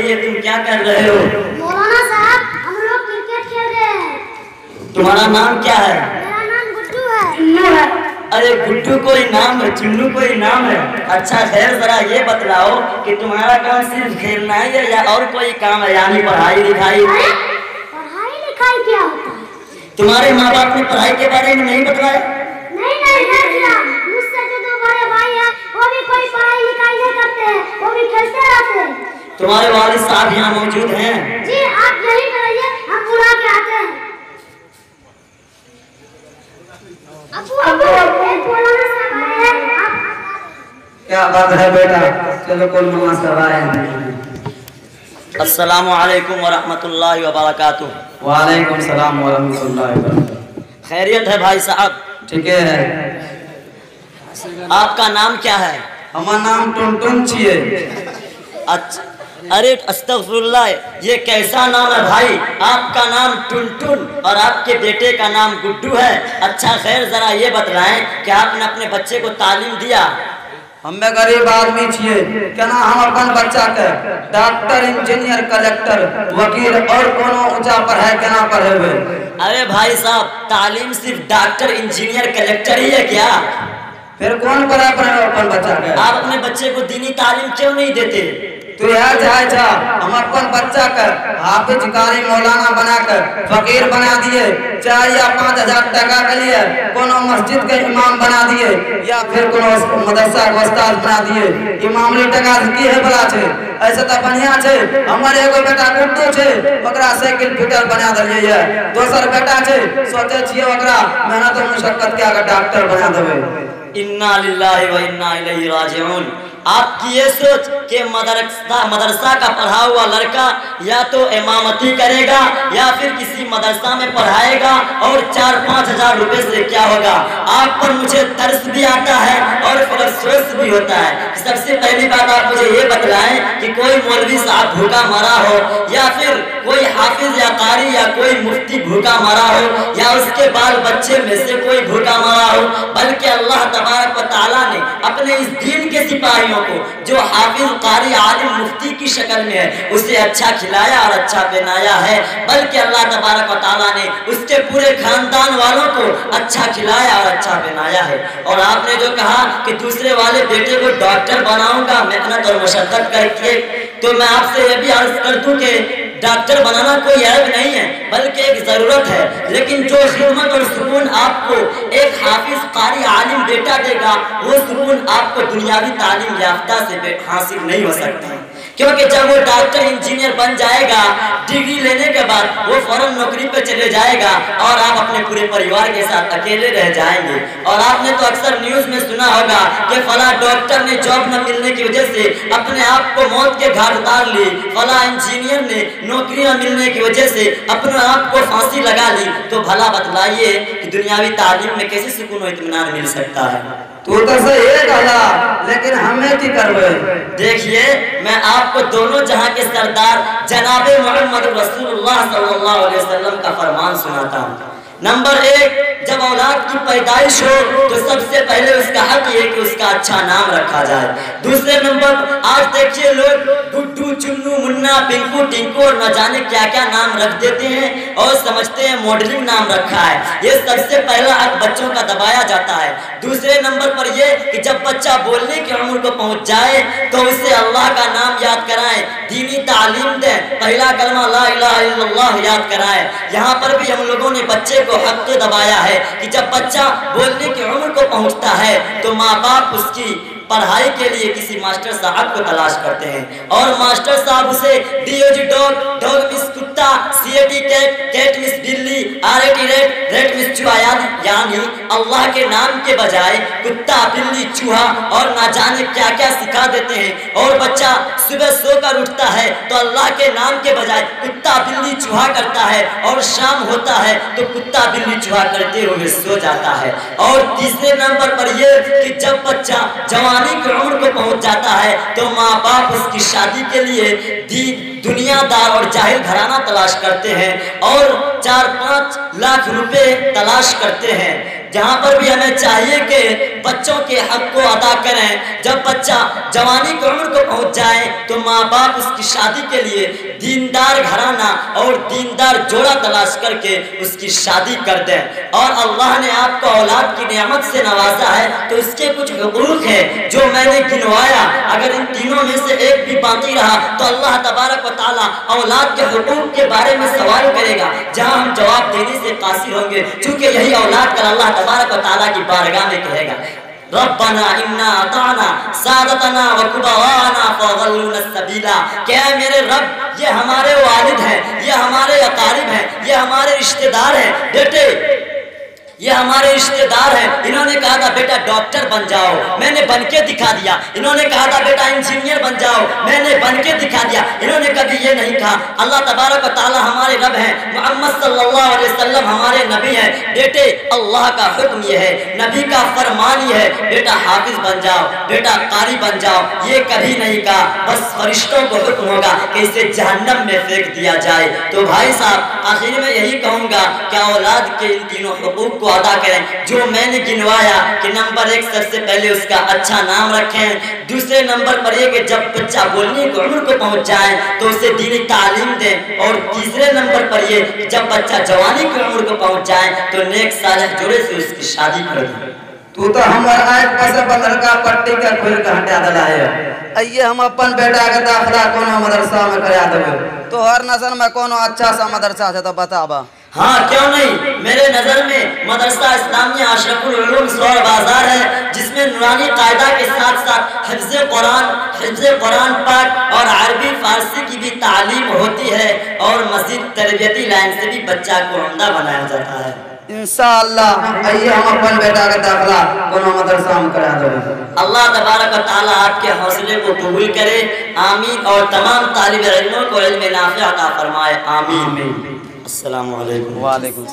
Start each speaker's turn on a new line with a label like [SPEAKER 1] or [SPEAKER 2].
[SPEAKER 1] ये तुम क्या कर रहे हो?
[SPEAKER 2] मौलाना साहब, हम लोग क्रिकेट खेल रहे हैं।
[SPEAKER 1] तुम्हारा नाम क्या है?
[SPEAKER 2] मेरा नाम गुड्डू है। चुन्नू है।
[SPEAKER 1] अरे गुड्डू कोई नाम है, चुन्नू कोई नाम है? अच्छा खैर, जरा ये बतलाओ कि तुम्हारा काम सिर्फ खेलना है या और कोई काम है, यानी पढ़ाई लिखाई?
[SPEAKER 2] पढ़ाई लिखाई क्या होता है?
[SPEAKER 1] तुम्हारे माँ बाप ने पढ़ाई के बारे में नहीं बताया?
[SPEAKER 2] नहीं, मुझसे जो दो बड़े भाई हैं, वो भी कोई पढ़ाई लिखाई नहीं करते हैं, वो भी खेलते रहते हैं।
[SPEAKER 1] तुम्हारे वालिद साहब यहाँ मौजूद हैं?
[SPEAKER 2] जी, आप यहीं पे रहिए, हम बुला के आते हैं। अबू, एक मौलाना साहब आए हैं, आप
[SPEAKER 3] क्या बात है बेटा, चलो कोई मौलाना साहब आए हैं।
[SPEAKER 1] अस्सलामु अलैकुम वरहमतुल्लाहि वबरकातुहू।
[SPEAKER 3] वालेकुम सलाम वरहमतुल्लाहि वबरकातुहू।
[SPEAKER 1] खैरियत है भाई साहब?
[SPEAKER 3] ठीक है।
[SPEAKER 1] आपका नाम क्या है?
[SPEAKER 3] हमार नाम टुनटुन छिए।
[SPEAKER 1] अच्छा, अरे अस्तगफुरुल्लाह, ये कैसा नाम है भाई? आपका नाम टुनटुन और आपके बेटे का नाम गुड्डू है। अच्छा खैर, जरा ये बतलाएं कि आपने अपने बच्चे को तालीम दिया?
[SPEAKER 3] हमें गरीब आदमी छिए, केना हम अपन बच्चा के डॉक्टर, इंजीनियर, कलेक्टर, वकील और कोनो ऊंचा पढ़ाई केना पढ़ेबे?
[SPEAKER 1] अरे भाई साहब, तालीम सिर्फ डॉक्टर, इंजीनियर, कलेक्टर ही है क्या?
[SPEAKER 3] फिर कौन पढ़ाई पढ़े अपन बच्चा के?
[SPEAKER 1] आप अपने बच्चे को दीनी तालीम क्यों नहीं देते?
[SPEAKER 3] तो यह जाए जा हम अपन बच्चा के हाफिज, कारी, मौलाना बना कर फकीर बना दिए, 4 या 5,000 टका के लिए कोनो मस्जिद के इमाम बना दिए या फिर कोनो मदरसा के उस्ताद बना दिए। इमामली टका की है बला छे, ऐसे तो बढ़िया छे। हमारे एगो बेटा गुड्डू छे, ओकरा साइकिल फिटर बना दिए है। दोसर बेटा छे, सोचे छिए ओकरा मेहनत और मुशक्कत के आगे डॉक्टर बना देबे।
[SPEAKER 1] इन्ना लिल्लाहि व इन्ना इलैहि राजिऊन। आपकी ये सोच कि मदरसा का पढ़ा हुआ लड़का या तो इमामती करेगा या फिर किसी मदरसा में पढ़ाएगा और 4-5 हजार रुपए से क्या होगा? आप पर मुझे तरस भी आता है और अफसोस भी होता है। सबसे पहली बात आप मुझे ये बतलाएं कि कोई मौलवी साहब भूखा मरा हो या फिर कोई हाफिज या कारी या कोई मुफ्ती भूखा मरा हो या उसके बाल बच्चे में से कोई भूखा मरा हो, बल्कि अल्लाह तबारक व तआला ने अपने इस दीन के सिपाहियों को जो हाफिज, कारी, आलिम, मुफ्ती की शक्ल में है उसे अच्छा खिलाया और अच्छा पहनाया है, बल्कि अल्लाह तबारक व तआला ने उसके पूरे खानदान वालों को अच्छा खिलाया और अच्छा पहनाया है। और आपने जो कहा कि दूसरे वाले बेटे को डॉक्टर बनाऊंगा मेहनत और मशक्कत करके, तो मैं आपसे यह भी अर्ज कर दूं कि डॉक्टर बनाना कोई ऐब नहीं है, बल्कि एक जरूरत है। लेकिन जो खिदमत और सुकून आपको एक हाफिज, कारी, आलिम बेटा देगा, वो सुकून आपको दुनियावी तालीम याफ्ता से हासिल नहीं हो सकता। क्योंकि जब वो डॉक्टर, इंजीनियर बन जाएगा, डिग्री लेने के बाद वो फौरन नौकरी पे चले जाएगा और आप अपने पूरे परिवार के साथ अकेले रह जाएंगे। और आपने तो अक्सर न्यूज में सुना होगा कि फला डॉक्टर ने जॉब न मिलने की वजह से अपने आप को मौत के घाट उतार ली, फला इंजीनियर ने नौकरी न मिलने की वजह से अपने आप को फांसी लगा ली। तो भला बतलाइए कि दुनियावी तालीम में कैसे सुकून और इत्मीनान मिल सकता है?
[SPEAKER 3] तू तो सही है कहला, लेकिन हमें की करबे?
[SPEAKER 1] देखिए, मैं आपको दोनों जहां के सरदार जनाबे मोहम्मद रसूलुल्लाह सल्लल्लाहु अलैहि वसल्लम का फरमान सुनाता हूँ। नंबर 1, जब औलाद की पैदाइश हो तो सबसे पहले उसका हक ये कि उसका अच्छा नाम रखा जाए। दूसरे नंबर, आज देखिए लोग गुड्डू, चुन्नू, मुन्ना, पिंकू, टिंकू और न जाने क्या क्या नाम रख देते हैं और समझते हैं मॉडलिंग नाम रखा है। ये सबसे पहला हक बच्चों का दबाया जाता है। दूसरे नंबर पर यह कि जब बच्चा बोलने की उम्र को पहुंच जाए तो उसे अल्लाह का नाम याद कराएं, दीनी तालीम दें, पहला कलमा ला इलाहा इल्लल्लाह याद कराएं। यहाँ पर भी हम लोगों ने बच्चे को हक तो दबाया है कि जब बच्चा बोलने की उम्र को पहुंचता है तो माँ बाप उसकी पढ़ाई के लिए किसी मास्टर साहब को तलाश करते हैं और मास्टर साहब उसे DOG डॉग, डॉग मिस कुत्ता, CAT कैट, कैट मिस बिल्ली, RAT रेट, रेट मिस चूहा, यानी अल्लाह के नाम के बजाय कुत्ता, बिल्ली, चूहा और ना जाने क्या क्या सिखा देते हैं। और बच्चा सुबह सोकर उठता है तो अल्लाह के नाम के बजाय कुत्ता, बिल्ली, चूहा करता है और शाम होता है तो कुत्ता, बिल्ली, चूहा करते हुए सो जाता है। और तीसरे नंबर पर यह कि जब बच्चा जवानी की उम्र को पहुंच जाता है तो माँ बाप उसकी शादी के लिए दुनियादार और जाहिल घराना तलाश करते हैं और 4-5 लाख रुपए तलाश करते हैं। जहाँ पर भी हमें चाहिए कि बच्चों के हक को अदा करें। जब बच्चा जवानी की उम्र को पहुँच जाए तो माँ बाप उसकी शादी के लिए दीनदार घराना और दीनदार जोड़ा तलाश करके उसकी शादी कर दें। और अल्लाह ने आपको औलाद की नेमत से नवाजा है तो इसके कुछ हुकूक है जो मैंने गिनवाया। अगर इन तीनों में से एक भी बाकी रहा तो अल्लाह तबारक व तआला औलाद के हुकूक के बारे में सवाल करेगा, जहां हम जवाब देने से कासिर होंगे, क्योंकि यही औलाद कर अल्लाह तबारक व तआला की बारगाह में कहेगा, रब्बना इन्ना अताना सादतना व कुबराना फज़ल्लूना सबीला। क्या मेरे रब, ये हमारे वालिद हैं, ये हमारे अकारिब हैं, ये हमारे रिश्तेदार हैं, बेटे ये हमारे रिश्तेदार हैं। इन्होंने कहा था बेटा डॉक्टर बन जाओ, मैंने बन के दिखा दिया। इन्होंने कहा था बेटा इंजीनियर बन जाओ, मैंने बन के दिखा दिया। इन्होंने कभी ये नहीं कहा। अल्लाह तबारक व तआला हमारे रब हैं, मोहम्मद सल्लल्लाहु अलैहि वसल्लम हमारे नबी हैं। बेटे अल्लाह का हुक्म ये है, नबी का फरमान ये है, बेटा हाफिज बन जाओ, बेटा कारी बन जाओ। ये कभी नहीं कहा, बस फरिश्तों को हुक्म होगा कि इसे जहन्नम में फेंक दिया जाए। तो भाई साहब आखिर में यही कहूँगा कि औलाद के इन तीनों हुकूक को अदा करें जो मैंने गिनवाया कि नंबर 1 सबसे पहले उसका अच्छा नाम रखें, दूसरे नंबर पर यह कि जब बच्चा बोलने की उम्र को पहुंच जाए तो उसे दीनी तालीम दें, और तीसरे नंबर पर यह जब बच्चा जवानी की उम्र को पहुंच जाए तो नेक सालिह जोड़े से उसकी शादी कर दें।
[SPEAKER 3] तू तो हमारा एक पैसे बंदर का पट्टी का खोल के हटा दिला है। आइए हम अपन बेटा के दाखिला कोनो मदरसा में करा देबे, तो हर नजर में कोनो अच्छा सा मदरसा है तो बताबा।
[SPEAKER 1] हाँ क्यों नहीं, मेरे नज़र में मदरसा इस्लामिया अशरफुल उलूम सौर बाजार है, जिसमें नूरानी कायदा के साथ साथ हिफ्ज़ कुरान पाक और अरबी फारसी की भी तालीम होती है, और मज़ीद तरबियती लाइन से भी बच्चा को उम्दा बनाया जाता है।
[SPEAKER 3] इंशाअल्लाह आइए हम अपन बेटा का दाखिला कोनो मदरसा में करा देंगे।
[SPEAKER 1] अल्लाह तबारक व तआला आपके हौसले को कबूल करे, आमीन। और तमाम तालिब इल्मों को इल्म नाफ़िअ अता फरमाए, आमीन। अस्सलामु अलैकुम।
[SPEAKER 3] वालेकुम।